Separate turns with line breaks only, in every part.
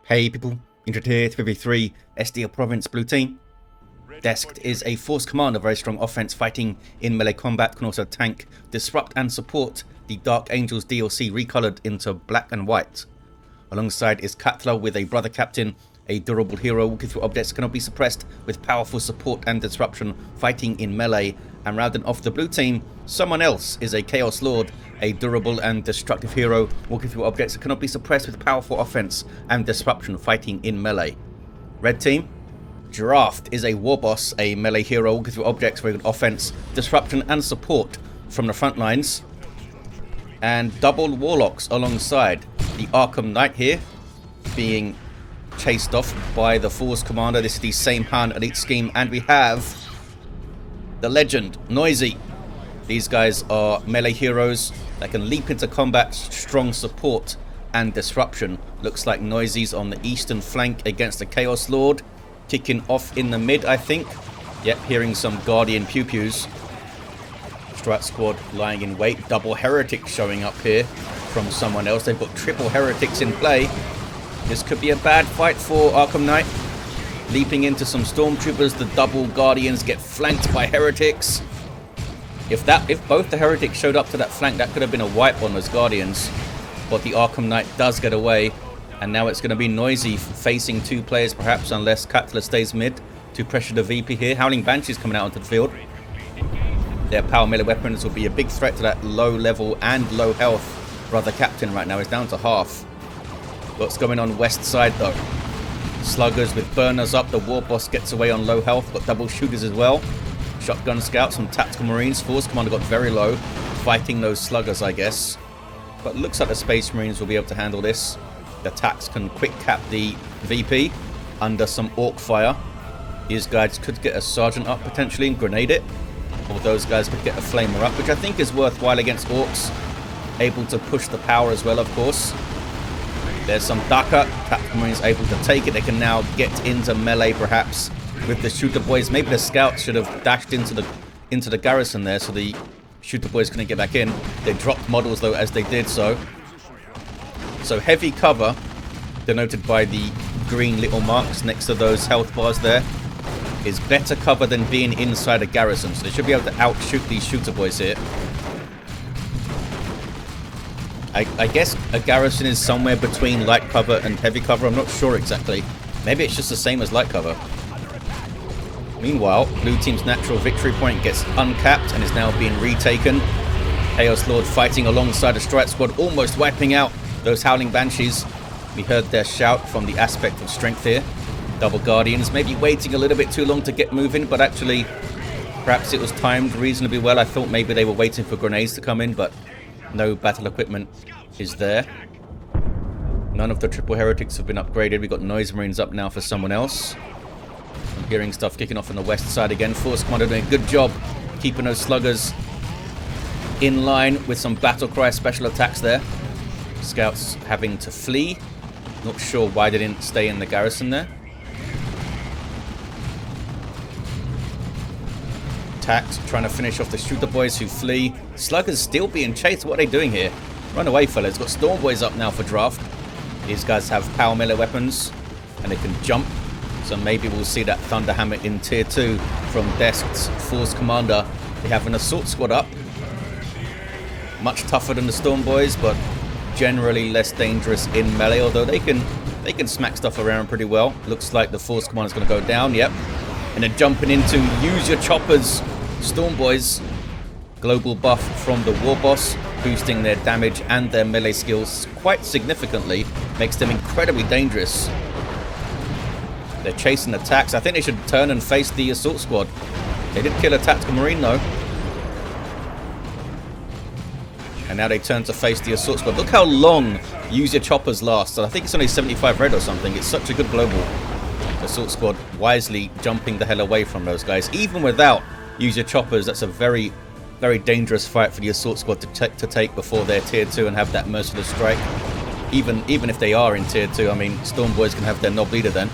Hey people, Injured here, 3v3, SDL Province Blue Team. Desked is a force commander, very strong offense, fighting in melee combat, can also tank, disrupt and support the Dark Angels DLC recolored into black and white. Alongside is Katla with a brother captain, a durable hero, walking through objects cannot be suppressed with powerful support and disruption, fighting in melee. And rounding off the blue team, someone else is a Chaos Lord, a durable and destructive hero, walking through objects that cannot be suppressed with powerful offense and disruption, fighting in melee. Red team, Drraft is a Warboss, a melee hero, walking through objects with offense, disruption and support from the front lines. And double Warlocks alongside the Arkham Knight here, being chased off by the Force Commander. This is the same hand elite scheme, and we have the legend, Noisy. These guys are melee heroes that can leap into combat, strong support and disruption. Looks like Noisy's on the eastern flank against the Chaos Lord, kicking off in the mid, I think. Yep, hearing some Guardian pew-pews. Strat squad lying in wait. Double Heretic showing up here from someone else. They've got triple Heretics in play. This could be a bad fight for Arkham Knight. Leaping into some Stormtroopers, the double Guardians get flanked by Heretics. If both the Heretics showed up to that flank, that could have been a wipe on those Guardians. But the Arkham Knight does get away. And now it's going to be Noisy facing two players, perhaps, unless Katla stays mid to pressure the VP here. Howling Banshees coming out onto the field. Their power melee weapons will be a big threat to that low level and low health brother captain right now. He's down to half. What's going on west side though? Sluggers with burners up. The Warboss gets away on low health. Got double shooters as well. Shotgun scouts, some tactical marines. Force commander got very low, fighting those sluggers, I guess. But looks like the Space Marines will be able to handle this. The attacks can quick cap the VP under some Orc fire. These guys could get a Sergeant up potentially and grenade it. Or those guys could get a Flamer up, which I think is worthwhile against Orcs. Able to push the power as well, of course. There's some Daka. Tactical Marines able to take it. They can now get into melee perhaps with the shooter boys. Maybe the scouts should have dashed into the garrison there so the shooter boys couldn't get back in. They dropped models though as they did so. So heavy cover, denoted by the green little marks next to those health bars there, is better cover than being inside a garrison. So they should be able to outshoot these shooter boys here. I guess a garrison is somewhere between light cover and heavy cover. I'm not sure exactly. Maybe it's just the same as light cover. Meanwhile, blue team's natural victory point gets uncapped and is now being retaken. Chaos Lord fighting alongside a strike squad, almost wiping out those Howling Banshees. We heard their shout from the aspect of strength here. Double Guardians, maybe waiting a little bit too long to get moving, but actually, perhaps it was timed reasonably well. I thought maybe they were waiting for grenades to come in, but no battle equipment is there. None of the triple Heretics have been upgraded. We've got Noise Marines up now for someone else. I'm hearing stuff kicking off on the west side again. Force Commander doing a good job keeping those sluggers in line with some battle cry special attacks there. Scouts having to flee. Not sure why they didn't stay in the garrison there. Trying to finish off the shooter boys who flee. Sluggers still being chased. What are they doing here? Run away, fellas. Got Storm Boys up now for Draft. These guys have power melee weapons and they can jump. So maybe we'll see that Thunderhammer in tier 2 from Desk's Force Commander. They have an assault squad up. Much tougher than the Storm Boys, but generally less dangerous in melee. Although they can smack stuff around pretty well. Looks like the Force Commander is going to go down. Yep. And then jumping into use your choppers. Storm Boys, global buff from the Warboss, boosting their damage and their melee skills quite significantly, makes them incredibly dangerous. They're chasing attacks. I think they should turn and face the assault squad. They did kill a tactical marine though. And now they turn to face the assault squad. Look how long use your choppers last. I think it's only 75 red or something. It's such a good global. The assault squad wisely jumping the hell away from those guys. Even without use your choppers, that's a very, very dangerous fight for the assault squad to take before they're tier 2 and have that merciless strike. Even if they are in tier 2, I mean, Storm Boys can have their Knob Leader then.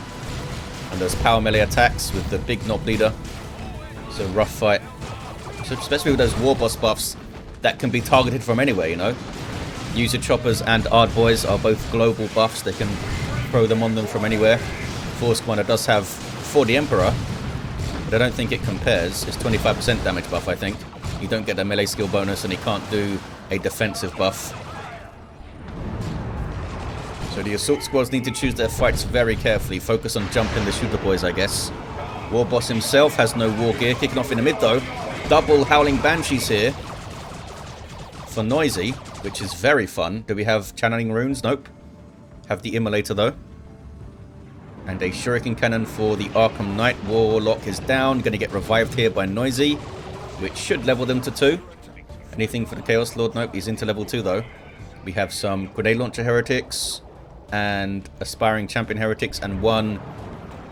And those power melee attacks with the big Knob Leader. It's a rough fight. So especially with those Warboss buffs that can be targeted from anywhere, you know. User Choppers and Ard Boys are both global buffs. They can throw them on them from anywhere. Force Commander does have, for the Emperor, but I don't think it compares. It's 25% damage buff, I think. You don't get a melee skill bonus, and he can't do a defensive buff. So the assault squads need to choose their fights very carefully. Focus on jumping the shooter boys, I guess. Warboss himself has no war gear. Kicking off in the mid, though. Double Howling Banshees here for Noisy, which is very fun. Do we have Channeling Runes? Nope. Have the Immolator, though. And a Shuriken Cannon for the Arkham Knight. Warlock is down. Going to get revived here by Noisy, which should level them to 2. Anything for the Chaos Lord? Nope. He's into level 2, though. We have some Grenade Launcher Heretics and Aspiring Champion Heretics, and one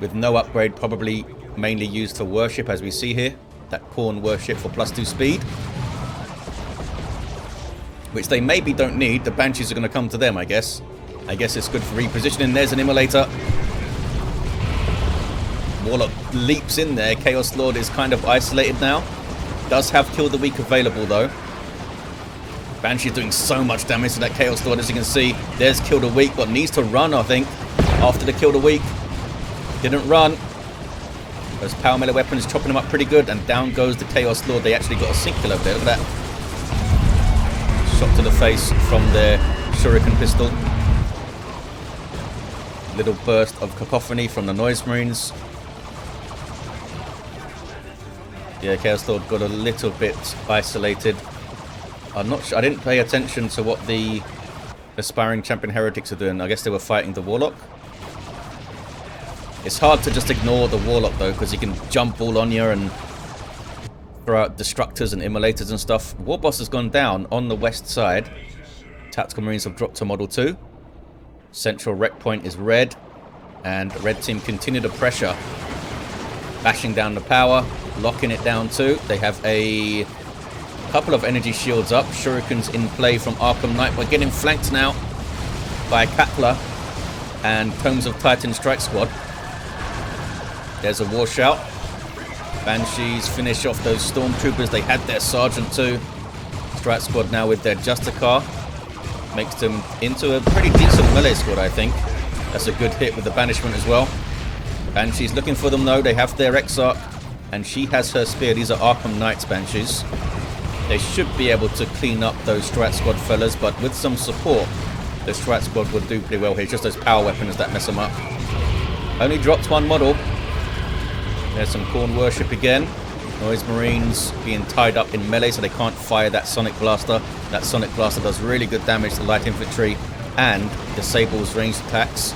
with no upgrade, probably mainly used for Worship, as we see here. That Pawn Worship for +2 speed, which they maybe don't need. The Banshees are going to come to them, I guess. I guess it's good for repositioning. There's an Immolator. Warlock leaps in there. Chaos Lord is kind of isolated now. Does have Kill the Weak available, though. Banshee's doing so much damage to that Chaos Lord, as you can see. There's Kill the Weak, but needs to run, I think, after the Kill the Weak. Didn't run. Those power melee weapons chopping them up pretty good, and down goes the Chaos Lord. They actually got a sync kill over there. Look at that. Shot to the face from their Shuriken pistol. Little burst of cacophony from the Noise Marines. Yeah, Chaos Lord got a little bit isolated. I'm not sure. I didn't pay attention to what the Aspiring Champion Heretics are doing. I guess they were fighting the Warlock. It's hard to just ignore the Warlock, though, because he can jump all on you and throw out Destructors and Immolators and stuff. Warboss has gone down on the west side. Tactical Marines have dropped to Model 2. Central Rec Point is red. And Red Team continue to pressure. Bashing down the power. Locking it down too. They have a couple of energy shields up. Shurikens in play from Arkham Knight. We're getting flanked now by Katla and Tomes of Titan Strike Squad. There's a war shout. Banshees finish off those stormtroopers. They had their sergeant too. Strike Squad now with their Justicar. Makes them into a pretty decent melee squad, I think. That's a good hit with the banishment as well. Banshees looking for them though. They have their Exarch, and she has her spear. These are Arkham Knights Banshees. They should be able to clean up those Strat Squad fellas, but with some support, the Strat Squad would do pretty well here. It's just those power weapons that mess them up. Only dropped one model. There's some Corn Worship again. Noise Marines being tied up in melee, so they can't fire that Sonic Blaster. That Sonic Blaster does really good damage to light infantry and disables ranged attacks,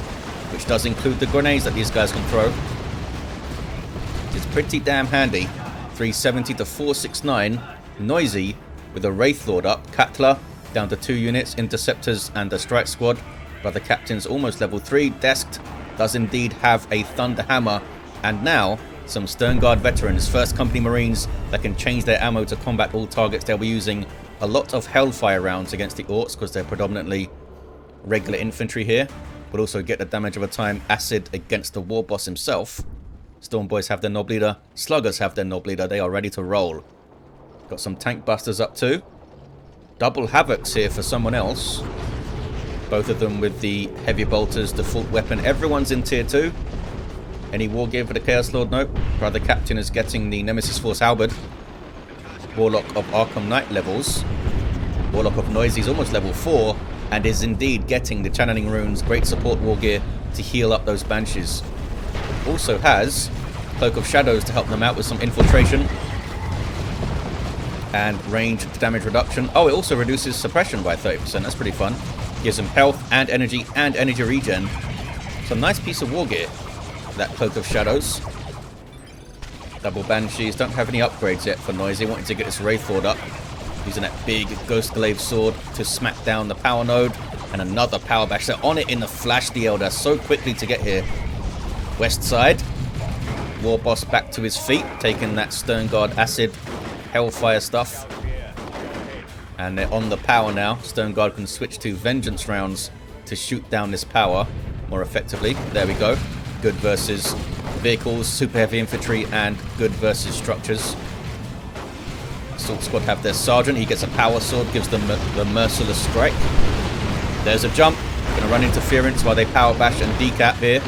which does include the grenades that these guys can throw. It's pretty damn handy. 370 to 469. Noisy with a Wraith Lord up. Katla down to 2 units. Interceptors and a Strike Squad. Brother Captain's almost level 3. Desked does indeed have a Thunder Hammer. And now some Stern Guard veterans. 1st Company Marines that can change their ammo to combat all targets. They'll be using a lot of Hellfire rounds against the Orks because they're predominantly regular infantry here. But also get the damage of a time acid against the Warboss himself. Storm Boys have their Nob Leader. Sluggers have their Nob Leader. They are ready to roll. Got some Tank Busters up too. Double Havocs here for someone else. Both of them with the Heavy Bolters default weapon. Everyone's in tier 2. Any war gear for the Chaos Lord? Nope. Brother Captain is getting the Nemesis Force Halberd. Warlock of Arkham Knight levels. Warlock of Noisy is almost level 4 and is indeed getting the Channeling Runes, great support war gear to heal up those Banshees. Also has Cloak of Shadows to help them out with some infiltration and range damage reduction. Oh, it also reduces suppression by 30%. That's pretty fun. Gives them health and energy regen. Some nice piece of war gear, that Cloak of Shadows. Double Banshees. Don't have any upgrades yet for Noisy. Wanting to get this Wraith Lord up. Using that big Ghost Glaive sword to smack down the power node. And another power bash. They're on it in the flash, the Eldar. So quickly to get here. West side. Warboss back to his feet. Taking that Stern Guard acid Hellfire stuff. And they're on the power now. Stern Guard can switch to Vengeance rounds to shoot down this power more effectively. There we go. Good versus vehicles, super heavy infantry, and good versus structures. Assault Squad have their sergeant. He gets a power sword, gives them the merciless strike. There's a jump. Gonna run interference while they power bash and decap here.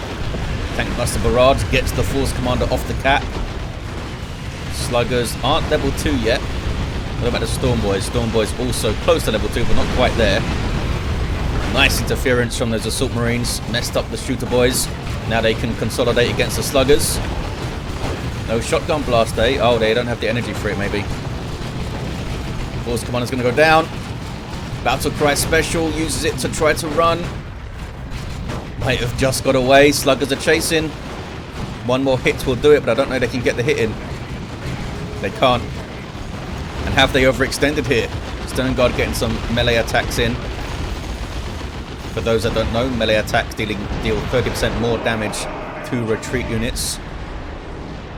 Tankbuster Barrage gets the Force Commander off the cap. Sluggers aren't level 2 yet. What about the Storm Boys? Storm Boys also close to level 2, but not quite there. Nice interference from those Assault Marines. Messed up the Shooter Boys. Now they can consolidate against the Sluggers. No Shotgun Blast, eh? Oh, they don't have the energy for it, maybe. Force Commander's going to go down. Battlecry Special uses it to try to run. Might have just got away. Sluggers are chasing. One more hit will do it, but I don't know if they can get the hit in. They can't. And have they overextended here? Stone Guard getting some melee attacks in. For those that don't know, melee attacks deal 30% more damage to retreat units,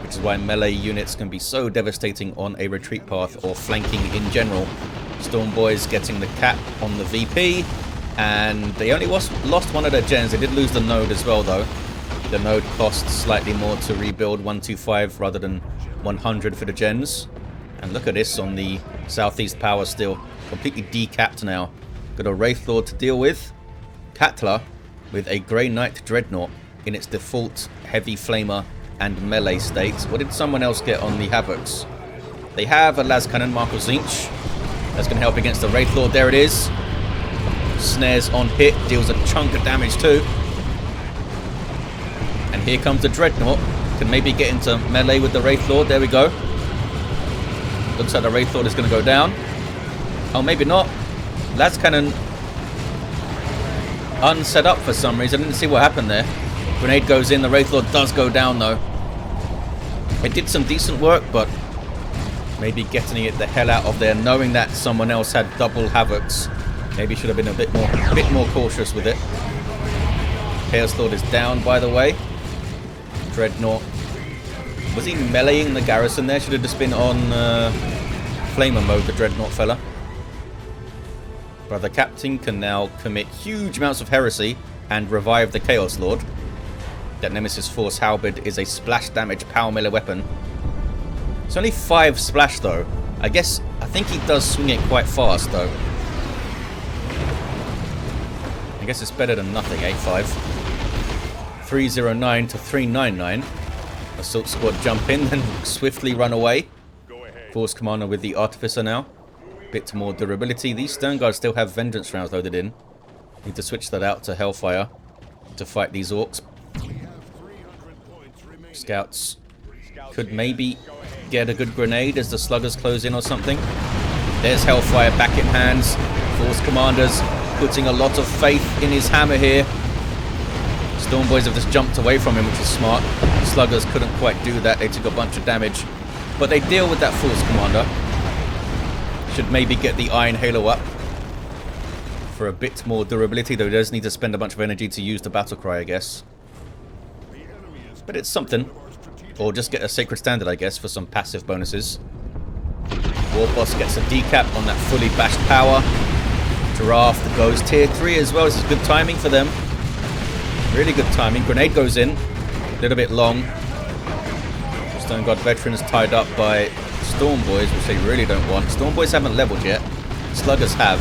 which is why melee units can be so devastating on a retreat path or flanking in general. Storm Boys getting the cap on the VP, and they only lost one of their gens. They did lose the node as well, though. The node costs slightly more to rebuild, 125 rather than 100 for the gens. And look at this on the southeast power still. Completely decapped now. Got a Wraith Lord to deal with. Katla with a Grey Knight Dreadnought in its default heavy flamer and melee state. What did someone else get on the Havocs? They have a las cannon, Marco Zinch. That's going to help against the Wraith Lord. There it is. Snares on hit, deals a chunk of damage too. And here comes the Dreadnought. Can maybe get into melee with the Wraith Lord. There we go. Looks like the Wraith Lord is going to go down. Oh, maybe not. Las cannon unset up for some reason. I didn't see what happened there. Grenade goes in. The Wraith Lord does go down though. It did some decent work, but maybe getting it the hell out of there, knowing that someone else had double Havocs. Maybe should have been a bit more cautious with it. Chaos Lord is down, by the way. Dreadnought. Was he meleeing the garrison there? Should have just been on Flamer mode, the Dreadnought fella. Brother Captain can now commit huge amounts of heresy and revive the Chaos Lord. That Nemesis Force Halberd is a splash damage power melee weapon. It's only 5 splash though. I think he does swing it quite fast though. I guess it's better than nothing, 8-5. 309 to 399. Assault Squad jump in and swiftly run away. Force Commander with the Artificer now. Bit more durability. These Stone Guards still have Vengeance rounds loaded in. Need to switch that out to Hellfire to fight these Orks. Scouts could maybe get a good grenade as the Sluggers close in or something. There's Hellfire back in hands. Force Commanders putting a lot of faith in his hammer here. Storm Boys have just jumped away from him, which is smart. Sluggers couldn't quite do that. They took a bunch of damage. But they deal with that Force Commander. Should maybe get the Iron Halo up for a bit more durability, though he does need to spend a bunch of energy to use the Battlecry, I guess. But it's something. Or just get a Sacred Standard, I guess, for some passive bonuses. Warboss gets a decap on that fully bashed power. Drraft goes tier 3 as well. This is good timing for them. Really good timing. Grenade goes in. A little bit long. Stone Guard veterans tied up by Storm Boys, which they really don't want. Storm Boys haven't leveled yet. Sluggers have.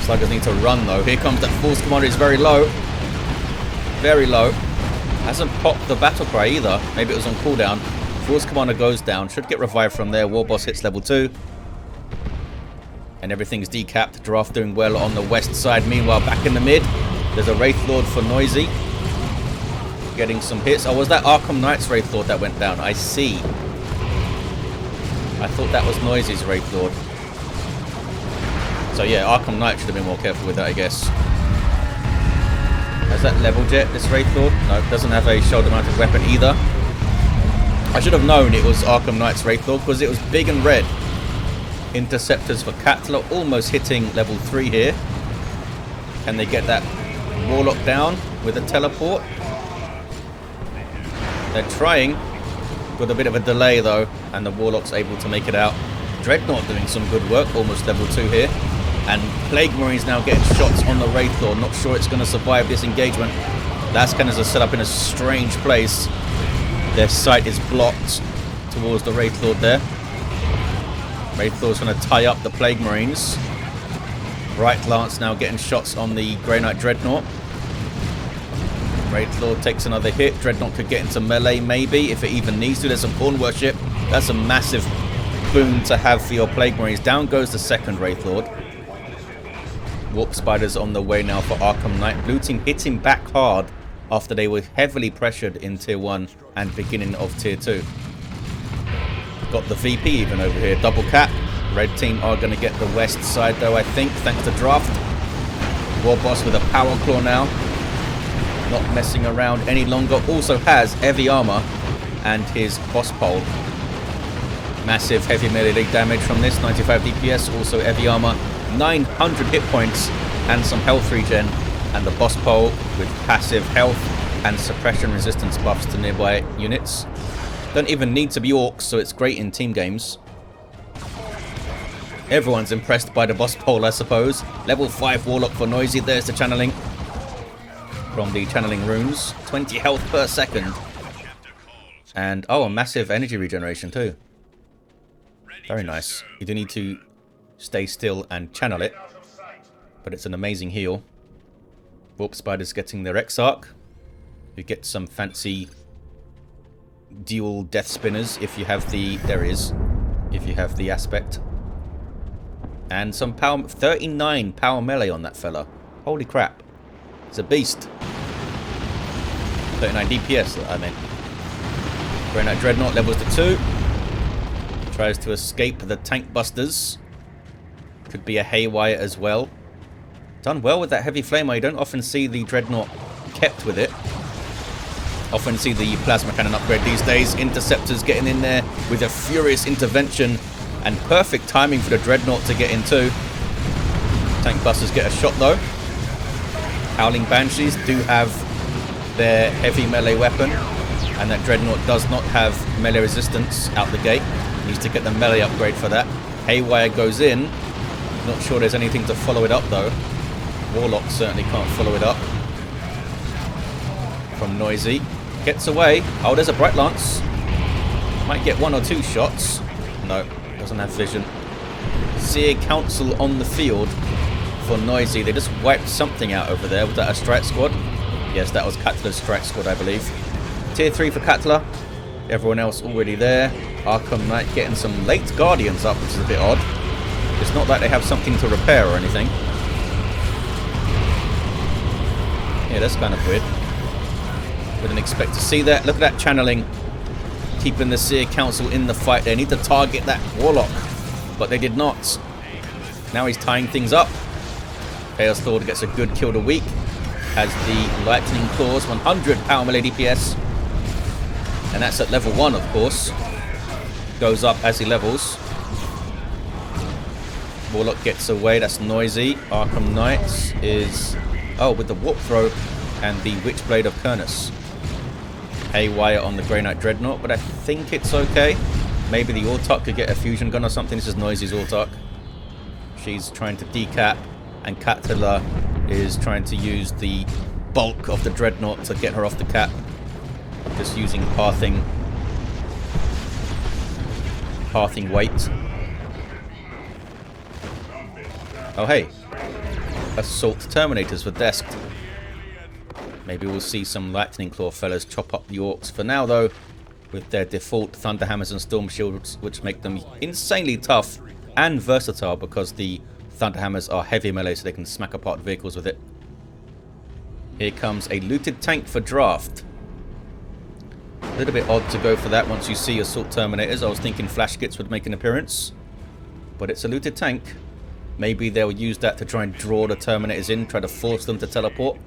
Sluggers need to run though. Here comes that Force Commander. He's very low. Very low. Hasn't popped the Battlecry either. Maybe it was on cooldown. Force Commander goes down. Should get revived from there. Warboss hits level 2. And everything's decapped. Drraft doing well on the west side. Meanwhile, back in the mid, there's a Wraith Lord for Noisy. Getting some hits. Oh, was that Arkham Knight's Wraith Lord that went down? I see. I thought that was Noisy's Wraith Lord. So yeah, Arkham Knight should have been more careful with that, I guess. Has that leveled yet, this Wraith Lord? No, it doesn't have a shoulder-mounted weapon either. I should have known it was Arkham Knight's Wraith Lord because it was big and red. Interceptors for Katla, almost hitting level 3 here. Can they get that Warlock down with a teleport? They're trying. Got a bit of a delay though, and the Warlock's able to make it out. Dreadnought doing some good work, almost level 2 here. And Plague Marines now getting shots on the Wraith Lord. Not sure it's going to survive this engagement. Lascannons are set up in a strange place. Their sight is blocked towards the Wraith Lord there. Wraith Lord's going to tie up the Plague Marines. Bright Lance now getting shots on the Grey Knight Dreadnought. Wraith Lord takes another hit. Dreadnought could get into melee maybe, if it even needs to. There's some Pawn Worship. That's a massive boon to have for your Plague Marines. Down goes the second Wraith Lord. Warp Spiders on the way now for Arkham Knight. Blue team hitting back hard after they were heavily pressured in Tier 1 and beginning of Tier 2. Got the VP even over here. Double cap. Red team are going to get the west side though, I think, thanks to Drraft. Warboss with a Power Claw now. Not messing around any longer. Also has heavy armor and his boss pole. Massive heavy melee damage from this. 95 DPS, also heavy armor. 900 hit points and some health regen. And the boss pole with passive health and suppression resistance buffs to nearby units. Don't even need to be Orks, so it's great in team games. Everyone's impressed by the boss pole, I suppose. Level 5 Warlock for Noisy. There's the channeling from the channeling runes. 20 health per second. And, oh, a massive energy regeneration too. Very nice. You do need to stay still and channel it. But it's an amazing heal. Warp Spiders getting their Exarch. You get some fancy dual death spinners if you have the... There is. If you have the aspect. And some power... 39 power melee on that fella. Holy crap. It's a beast. 39 DPS, I mean. Grey Knight Dreadnought levels to 2. Tries to escape the tank busters. Could be a haywire as well. Done well with that heavy flamer. You don't often see the Dreadnought kept with it. Often see the plasma cannon upgrade these days. Interceptors getting in there with a furious intervention. And perfect timing for the Dreadnought to get into. Tank busters get a shot though. Howling Banshees do have their heavy melee weapon. And that Dreadnought does not have melee resistance out the gate. Needs to get the melee upgrade for that. Haywire goes in. Not sure there's anything to follow it up though. Warlock certainly can't follow it up. From Noisy. Gets away. Oh, there's a Bright Lance. Might get 1 or 2 shots. No, doesn't have vision. Seer Council on the field for Noisy. They just wiped something out over there. Was that a strike squad? Yes, that was Katla's strike squad, I believe. Tier 3 for Katla. Everyone else already there. Arkham Knight getting some late Guardians up, which is a bit odd. It's not like they have something to repair or anything. Yeah, that's kind of weird. Wouldn't expect to see that. Look at that channeling. Keeping the Seer Council in the fight. They need to target that Warlock. But they did not. Now he's tying things up. Chaos Lord gets a good kill a week. Has the Lightning Claws. 100 power melee DPS. And that's at level 1, of course. Goes up as he levels. Warlock gets away. That's Noisy. Arkham Knight is... Oh, with the Warp Throw and the Witchblade of Kernus. Haywire on the Grey Knight Dreadnought, but I think it's okay. Maybe the Autarch could get a fusion gun or something. This is Noisy's Autarch. She's trying to decap, and Katla is trying to use the bulk of the Dreadnought to get her off the cap. Just using pathing weight. Oh hey, Assault Terminators were desked. Maybe we'll see some Lightning Claw fellas chop up the Orks. For now though, with their default Thunderhammers and Storm Shields, which make them insanely tough and versatile because the Thunderhammers are heavy melee, so they can smack apart vehicles with it. Here comes a looted tank for Drraft. A little bit odd to go for that once you see Assault Terminators. I was thinking Flash Kits would make an appearance, but it's a looted tank. Maybe they'll use that to try and draw the Terminators in, try to force them to teleport,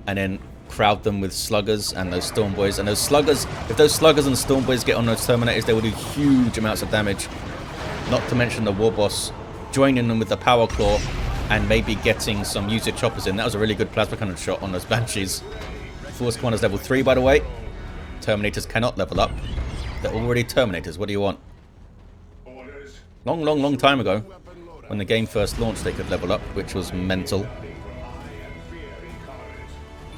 and then crowd them with Sluggers and those Storm Boys. And those Sluggers, if those Sluggers and Storm Boys get on those Terminators, they will do huge amounts of damage. Not to mention the Warboss joining them with the Power Claw and maybe getting some User Choppers in. That was a really good Plasma Cannon shot on those Banshees. Force Commander's level 3, by the way. Terminators cannot level up. They're already Terminators. What do you want? Long time ago, when the game first launched, they could level up, which was mental.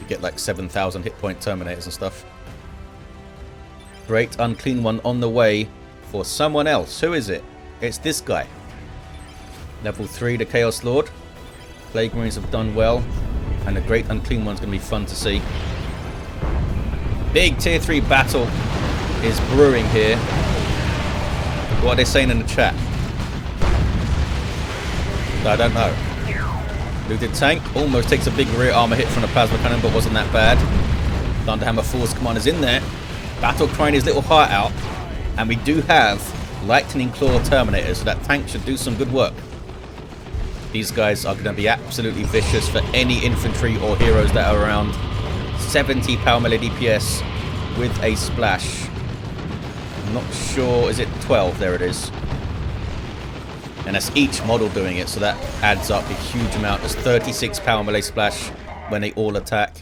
You get like 7,000 hit point Terminators and stuff. Great Unclean One on the way for someone else. Who is it? It's this guy. Level 3, the Chaos Lord. Plague Marines have done well. And the Great Unclean One's going to be fun to see. Big tier 3 battle is brewing here. What are they saying in the chat? I don't know. Looted tank almost takes a big rear armor hit from the plasma cannon, but wasn't that bad. Thunderhammer Force Commander's in there. Battle crying his little heart out. And we do have Lightning Claw Terminators, so that tank should do some good work. These guys are going to be absolutely vicious for any infantry or heroes that are around. 70 power melee DPS with a splash. I'm not sure, is it 12? There it is. And that's each model doing it, so that adds up a huge amount. There's 36 power melee splash when they all attack.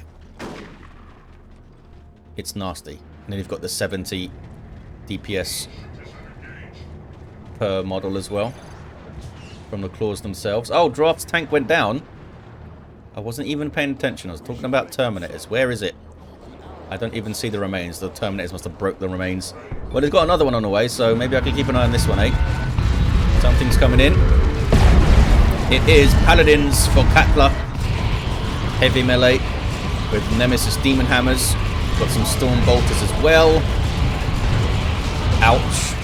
It's nasty. And then you've got the 70 DPS per model as well from the claws themselves. Oh, Drraft's tank went down. I wasn't even paying attention. I was talking about Terminators. Where is it? I don't even see the remains. The Terminators must have broke the remains. Well, they've got another one on the way, so maybe I can keep an eye on this one, eh? Something's coming in. It is Paladins for Katla. Heavy melee with Nemesis Demon Hammers. Got some Storm Bolters as well. Ouch.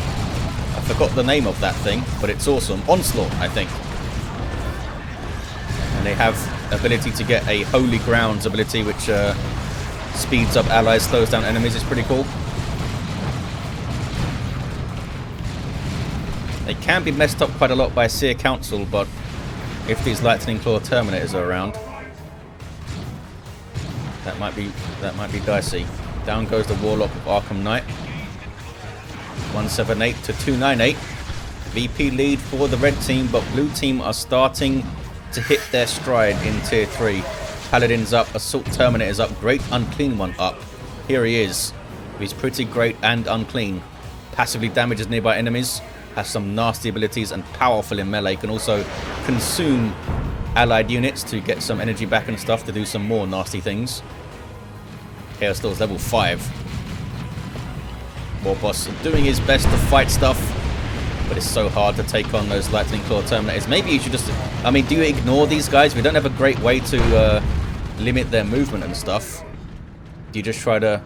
I forgot the name of that thing, but it's awesome. Onslaught, I think. And they have ability to get a Holy Grounds ability, which speeds up allies, slows down enemies. It's pretty cool. They can be messed up quite a lot by Seer Council, but if these Lightning Claw Terminators are around, that might be dicey. Down goes the Warlock of Arkham Knight. 178 to 298. VP lead for the red team, but blue team are starting to hit their stride in tier 3. Paladins up, Assault Terminators up, Great Unclean One up. Here he is. He's pretty great and unclean. Passively damages nearby enemies. Has some nasty abilities and powerful in melee. Can also consume allied units to get some energy back and stuff to do some more nasty things. Chaos Lord's level 5. Warboss doing his best to fight stuff, but it's so hard to take on those Lightning Claw Terminators. Maybe you should just... I mean, do you ignore these guys? We don't have a great way to limit their movement and stuff. Do you just try to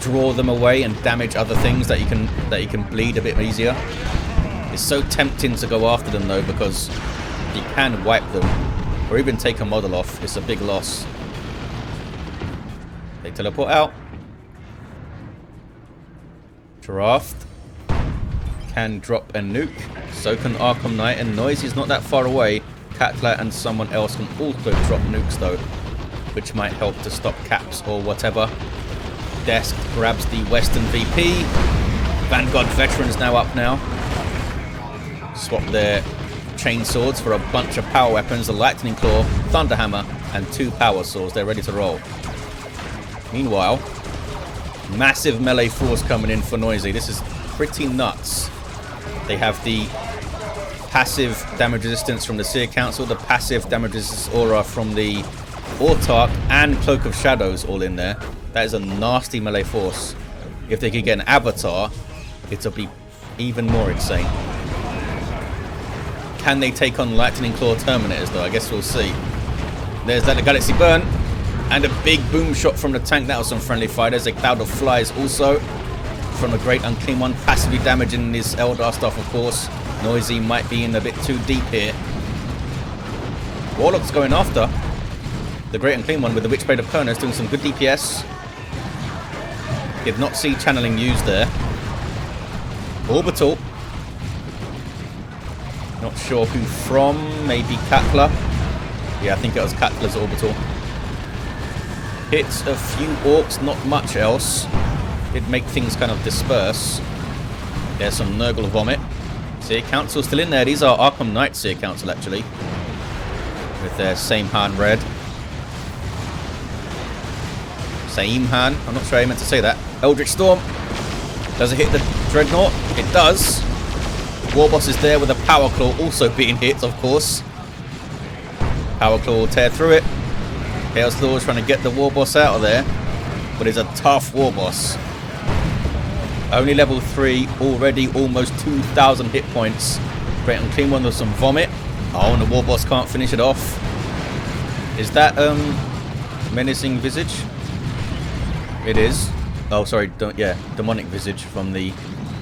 draw them away and damage other things that you can bleed a bit easier? It's so tempting to go after them though, because you can wipe them or even take a model off. It's a big loss. They teleport out. Drraft can drop a nuke. So can Arkham Knight, and Noisy's not that far away. Katla and someone else can also drop nukes though, which might help to stop caps or whatever. Desk grabs the Western VP. Vanguard Veterans now up now. Swap their chainswords for a bunch of power weapons. The Lightning Claw, Thunderhammer, and 2 power swords. They're ready to roll. Meanwhile, massive melee force coming in for Noisy. This is pretty nuts. They have the passive damage resistance from the Seer Council, the passive damage resistance aura from the Autarch, and Cloak of Shadows all in there. That is a nasty melee force. If they could get an avatar, it'll be even more insane. Can they take on Lightning Claw Terminators though? I guess we'll see. There's that Galaxy Burn. And a big boom shot from the tank. That was some friendly fighters. A Cloud of Flies also from the Great Unclean One. Passively damaging his Eldar stuff, of course. Noisy might be in a bit too deep here. Warlock's going after the Great Unclean One with the Witchblade of Kerners, doing some good DPS. Did not see channeling used there. Orbital. Not sure who from. Maybe Katla. Yeah, I think it was Katla's Orbital. Hits a few Orks, not much else. Did make things kind of disperse. There's some Nurgle Vomit. Seer Council still in there. These are Arkham Knight Seer Council, actually. With their same hand red. Same hand. I'm not sure I meant to say that. Eldritch Storm. Does it hit the Dreadnought? It does. Warboss is there with a Power Claw also being hit, of course. Power Claw will tear through it. Chaos Lord is trying to get the Warboss out of there. But it's a tough Warboss. Only level 3. Already almost 2,000 hit points. Great Unclean One with some Vomit. Oh, and the Warboss can't finish it off. Is that menacing visage? It is. Oh, sorry. Yeah, demonic visage from the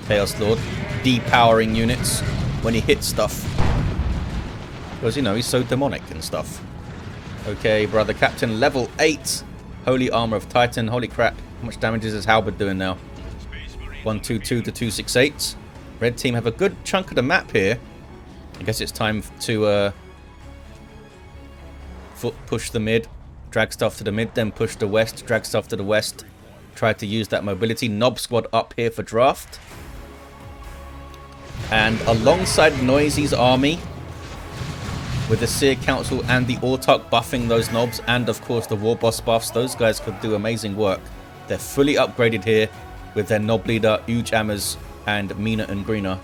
Chaos Lord. Depowering units when he hits stuff. Because, you know, he's so demonic and stuff. Okay, brother captain, level 8. Holy armor of Titan. Holy crap. How much damage is his halberd doing now? 122 to 268. Red team have a good chunk of the map here. I guess it's time to push the mid. Drag stuff to the mid, then push the west. Drag stuff to the west. Try to use that mobility. Nob squad up here for draft. And alongside Noisy's army, with the Seer Council and the Autark buffing those nobs, and of course the Warboss buffs, those guys could do amazing work. They're fully upgraded here with their Nob leader, Huge Hammers, and Mina and Greener.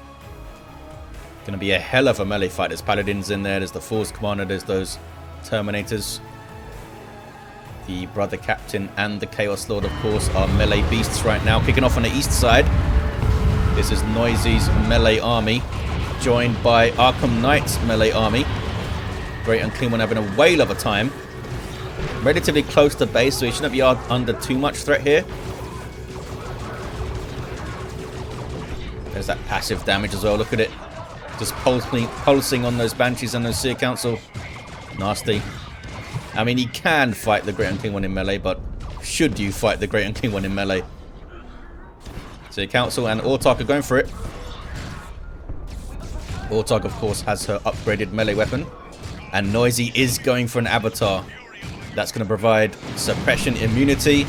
Gonna be a hell of a melee fight. There's Paladins in there, there's the Force Commander, there's those Terminators. The Brother Captain and the Chaos Lord, of course, are melee beasts right now. Kicking off on the east side. This is Noisy's melee army, joined by Arkham Knight's melee army. Great and Clean One having a whale of a time. Relatively close to base, so he shouldn't be under too much threat here. There's that passive damage as well, look at it. Just pulsing on those Banshees and those Seer Council. Nasty. I mean, he can fight the Great and Clean One in melee, but should you fight the Great and Clean One in melee? Seer Council and Autark are going for it. Autark, of course, has her upgraded melee weapon. And Noisy is going for an avatar. That's going to provide suppression, immunity,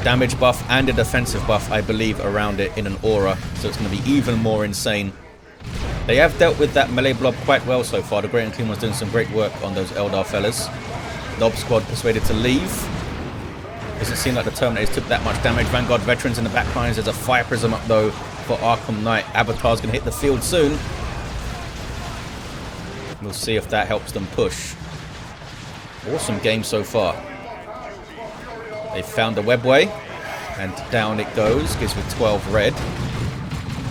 damage buff, and a defensive buff, I believe, around it in an aura. So it's going to be even more insane. They have dealt with that melee blob quite well so far. The Great and Clean One's doing some great work on those Eldar fellas. Nob squad persuaded to leave. Doesn't seem like the Terminators took that much damage. Vanguard veterans in the back lines. There's a Fire Prism up, though, for Arkham Knight. Avatar's going to hit the field soon. We'll see if that helps them push. Awesome game so far. They found the webway, and down it goes. Gives me 12 red.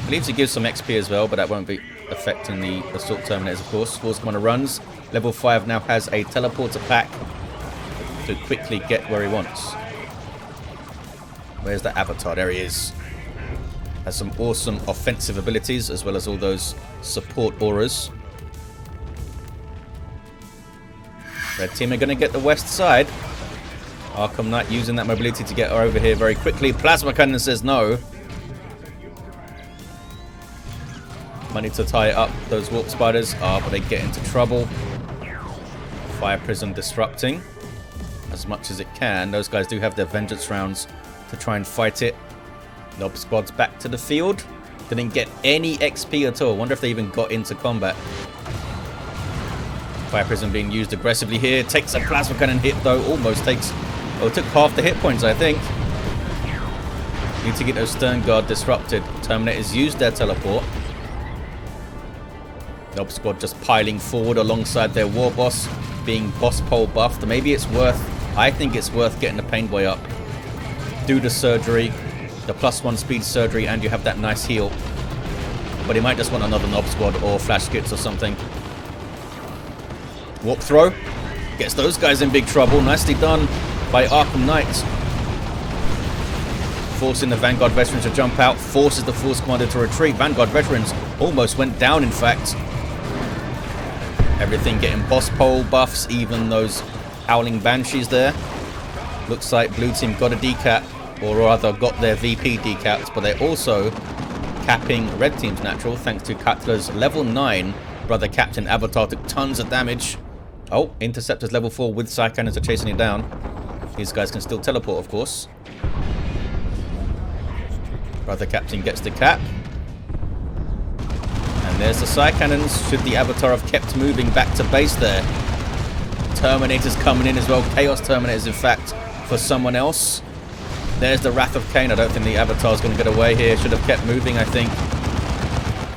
Believes it gives some XP as well, but that won't be affecting the Assault Terminators, of course. Force Commander runs. Level 5 now has a teleporter pack to quickly get where he wants. Where's the Avatar? There he is. Has some awesome offensive abilities, as well as all those support auras. Red team are going to get the west side. Arkham Knight using that mobility to get over here very quickly. Plasma Cannon says no. Money to tie up those Warp Spiders. But they get into trouble. Fire Prism disrupting as much as it can. Those guys do have their Vengeance rounds to try and fight it. Nob squad's back to the field. Didn't get any XP at all. Wonder if they even got into combat. Fire Prism being used aggressively here. Takes a Plasma Cannon hit though. Almost takes... Oh, it took half the hit points, I think. Need to get those Stern Guard disrupted. Terminators used their teleport. Nob squad just piling forward alongside their Warboss, being boss pole buffed. Maybe it's worth... I think it's worth getting the Pain Boy up. Do the surgery, the +1 speed surgery, and you have that nice heal. But he might just want another Nob squad or Flash Skits or something. Warp throw. Gets those guys in big trouble. Nicely done by Arkham Knight. Forcing the Vanguard Veterans to jump out. Forces the Force Commander to retreat. Vanguard Veterans almost went down, in fact. Everything getting boss pole buffs, even those Howling Banshees there. Looks like blue team got a decap, or rather got their VP decapped, but they're also capping red team's natural thanks to Katla's level 9 brother captain. Avatar took tons of damage. Oh, Interceptor's level 4 with Psy Cannons are chasing it down. These guys can still teleport, of course. Brother captain gets the cap. And there's the Psy Cannons. Should the Avatar have kept moving back to base there? Terminators coming in as well. Chaos Terminators, in fact, for someone else. There's the Wrath of Cain. I don't think the Avatar's going to get away here. Should have kept moving, I think.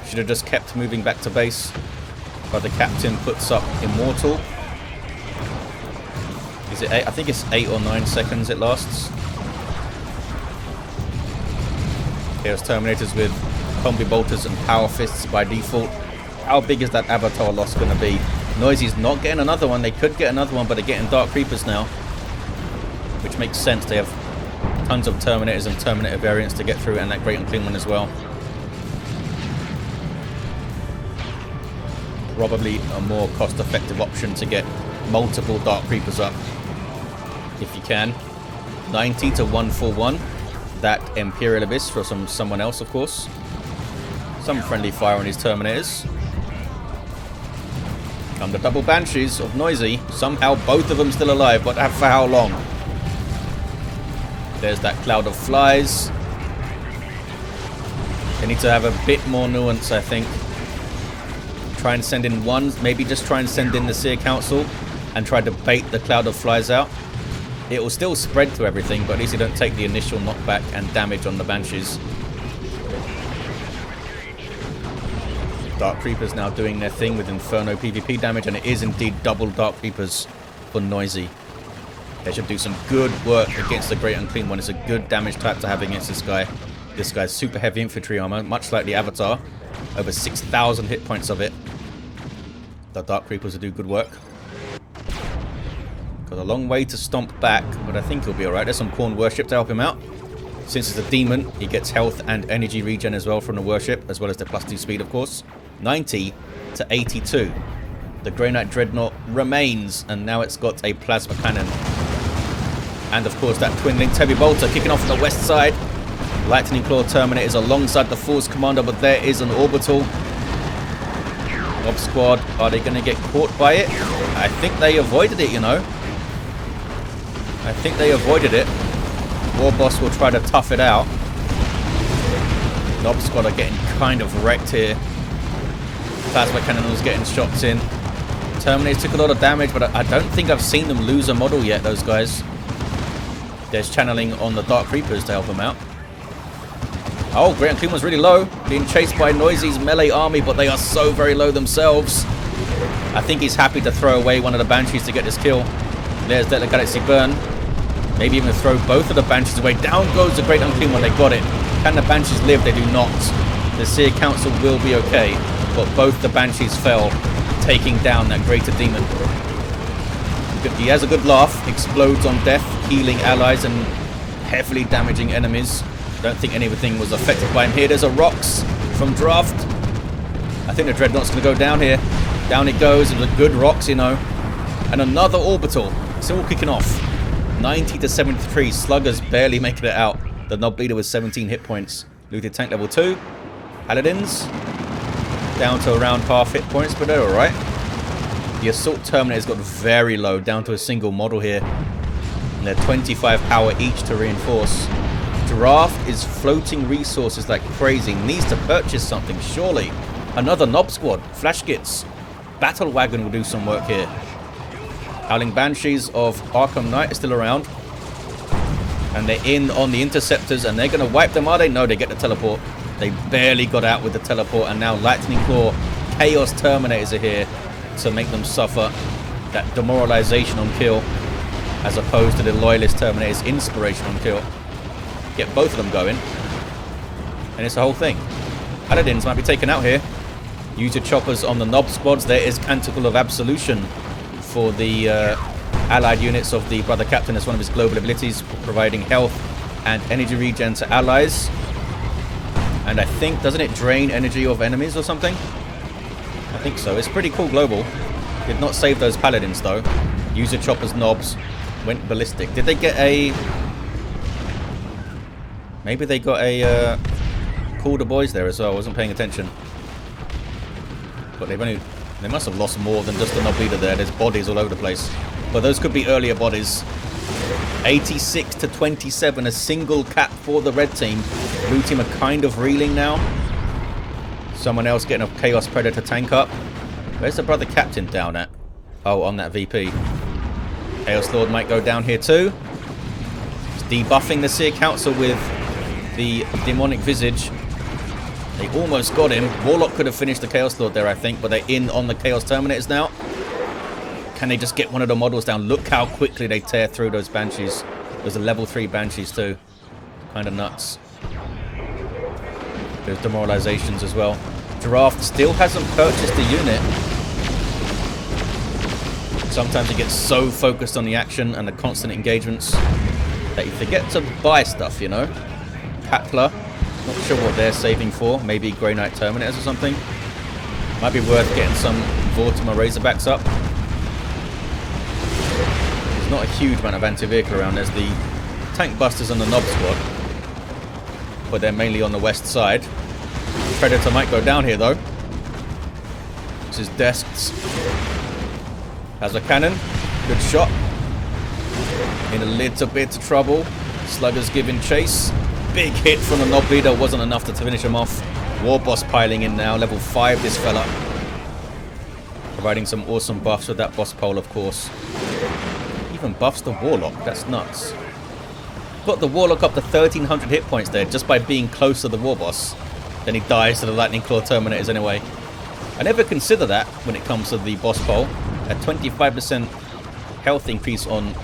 Should have just kept moving back to base. But the captain puts up Immortal. Is it 8? I think it's 8 or 9 seconds it lasts. Chaos Terminators with Combi Bolters and Power Fists by default. How big is that Avatar loss going to be? Noisy's not getting another one. They could get another one, but they're getting Dark Creepers now. Which makes sense. They have tons of Terminators and Terminator variants to get through, and that Great Unclean one as well. Probably a more cost-effective option to get multiple Dark Creepers up, if you can. 90 to 141. That Imperial Abyss for someone else, of course. Some friendly fire on his Terminators. Come the double Banshees of Noisy. Somehow both of them still alive, but for how long? There's that cloud of flies. They need to have a bit more nuance, I think. Try and send in one, maybe just try and send in the Seer Council and try to bait the cloud of flies out. It will still spread to everything, but at least you don't take the initial knockback and damage on the Banshees. Dark Creepers now doing their thing with Inferno PvP damage, and it is indeed double Dark Creepers for Noisy. They should do some good work against the Great Unclean one. It's a good damage type to have against this guy. This guy's super heavy infantry armor, much like the Avatar. Over 6,000 hit points of it. The Dark Creepers will do good work. Got a long way to stomp back, but I think he'll be alright. There's some Khorne worship to help him out. Since it's a demon, he gets health and energy regen as well from the worship, as well as the +2 speed, of course. 90 to 82. The Grey Knight Dreadnought remains, and now it's got a plasma cannon. And of course that twin-linked heavy bolter kicking off on the west side. Lightning Claw Terminator is alongside the Force Commander, but there is an orbital. Mob Squad, are they going to get caught by it? I think they avoided it, you know. I think they avoided it. Warboss will try to tough it out. Mob Squad are getting kind of wrecked here. Plasma Cannon was getting shots in. Terminators took a lot of damage, but I don't think I've seen them lose a model yet, those guys. There's channeling on the Dark Creepers to help them out. Oh, Great Unclean was really low. Being chased by Noisy's melee army, but they are so very low themselves. I think he's happy to throw away one of the Banshees to get this kill. There's Deadly Galaxy Burn. Maybe even throw both of the Banshees away. Down goes the Great Unclean one. They got it. Can the Banshees live? They do not. The Seer Council will be okay, but both the Banshees fell, taking down that Greater Demon. He has a good laugh. Explodes on death, healing allies and heavily damaging enemies. Don't think anything was affected by him here. There's a Rocks from Drraft. I think the Dreadnought's going to go down here. Down it goes. It was a good Rocks, you know. And another Orbital. It's all kicking off. 90 to 73. Sluggers barely making it out. The Knob Bleeder with 17 hit points. Looted tank level 2. Paladins. Down to around half hit points, but they're alright. The Assault Terminator's got very low. Down to a single model here. And they're 25 power each to reinforce. Drraft is floating resources like crazy. Needs to purchase something, surely. Another Knob Squad. Flash Kits. Battle Wagon will do some work here. Howling Banshees of Arkham Knight is still around. And they're in on the Interceptors, and they're going to wipe them, are they? No, they get the teleport. They barely got out with the teleport, and now Lightning Claw Chaos Terminators are here to make them suffer that demoralization on kill, as opposed to the Loyalist Terminators inspiration on kill. Get both of them going, and it's the whole thing. Paladins might be taken out here. Use your choppers on the Knob Squads. There is Canticle of Absolution for the allied units of the Brother Captain as one of his global abilities, providing health and energy regen to allies. And I think, doesn't it drain energy of enemies or something? I think so. It's pretty cool global. Did not save those Paladins though. Use your choppers, knobs. Went ballistic. Did they get a... Maybe they got a Call the Boys there as well. I wasn't paying attention. But they've only... They must have lost more than just the Knob Bleeder there. There's bodies all over the place. But those could be earlier bodies. 86 to 27. A single cap for the red team. Blue team are kind of reeling now. Someone else getting a Chaos Predator tank up. Where's the Brother Captain down at? Oh, on that VP. Chaos Lord might go down here too. Just debuffing the Seer Council with the Demonic Visage. They almost got him. Warlock could have finished the Chaos Lord there, I think, but they're in on the Chaos Terminators now. Can they just get one of the models down? Look how quickly they tear through those Banshees. There's a level 3 Banshees too. Kind of nuts. There's demoralizations as well. Drraft still hasn't purchased the unit. Sometimes you get so focused on the action and the constant engagements that you forget to buy stuff, you know. Katla, not sure what they're saving for. Maybe Grey Knight Terminators or something. Might be worth getting some Vortimer Razorbacks up. There's not a huge amount of anti-vehicle around. There's the Tank Busters and the Nob Squad, but they're mainly on the west side. Predator might go down here though. This is Desks. Has a cannon. Good shot. In a little bit of trouble. Slugger's giving chase. Big hit from the Nob Leader. Wasn't enough to finish him off. Warboss piling in now. Level 5 this fella. Providing some awesome buffs with that boss pole, of course. Even buffs the Warlock. That's nuts. Got the Warlock up to 1300 hit points there just by being close to the Warboss. Then he dies to the Lightning Claw Terminators anyway. I never consider that when it comes to the boss pole. A 25% health increase on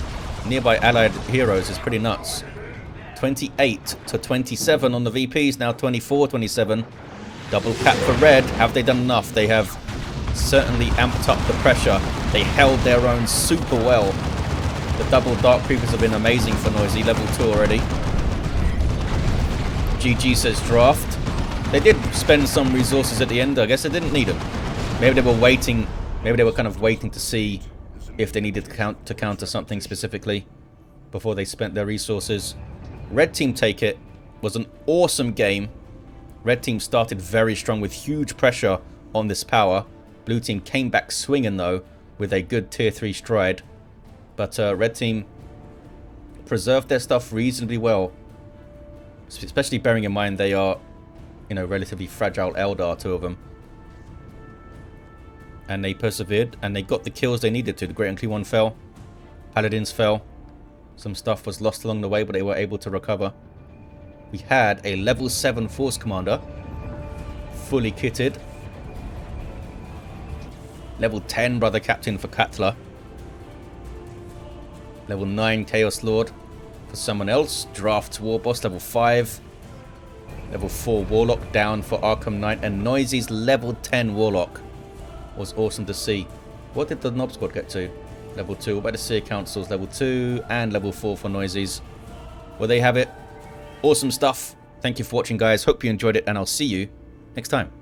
nearby allied heroes is pretty nuts. 28 to 27 on the VPs, now 24, 27. Double cap for red. Have they done enough? They have certainly amped up the pressure. They held their own super well. The double Dark Creepers have been amazing for Noisy, level 2 already. GG says Drraft. They did spend some resources at the end. I guess they didn't need them. Maybe they were waiting. Maybe they were kind of waiting to see if they needed to counter something specifically before they spent their resources. Red Team take it. Was an awesome game. Red Team started very strong with huge pressure on this power. Blue Team came back swinging though with a good tier 3 stride. But Red Team preserved their stuff reasonably well. Especially bearing in mind they are, you know, relatively fragile Eldar, 2 of them. And they persevered, and they got the kills they needed to. The Great Unclean One fell. Paladins fell. Some stuff was lost along the way, but they were able to recover. We had a level 7 Force Commander. Fully kitted. Level 10 Brother Captain for Katla. Level 9 Chaos Lord for someone else. Drraft's Warboss, level 5. Level 4 Warlock down for Arkham Knight. And Noisy's level 10 Warlock. Was awesome to see. What did the Nob Squad get to? Level 2. What about the Seer Councils? Level 2 and level 4 for Noisy's. Well, there you have it. Awesome stuff. Thank you for watching, guys. Hope you enjoyed it, and I'll see you next time.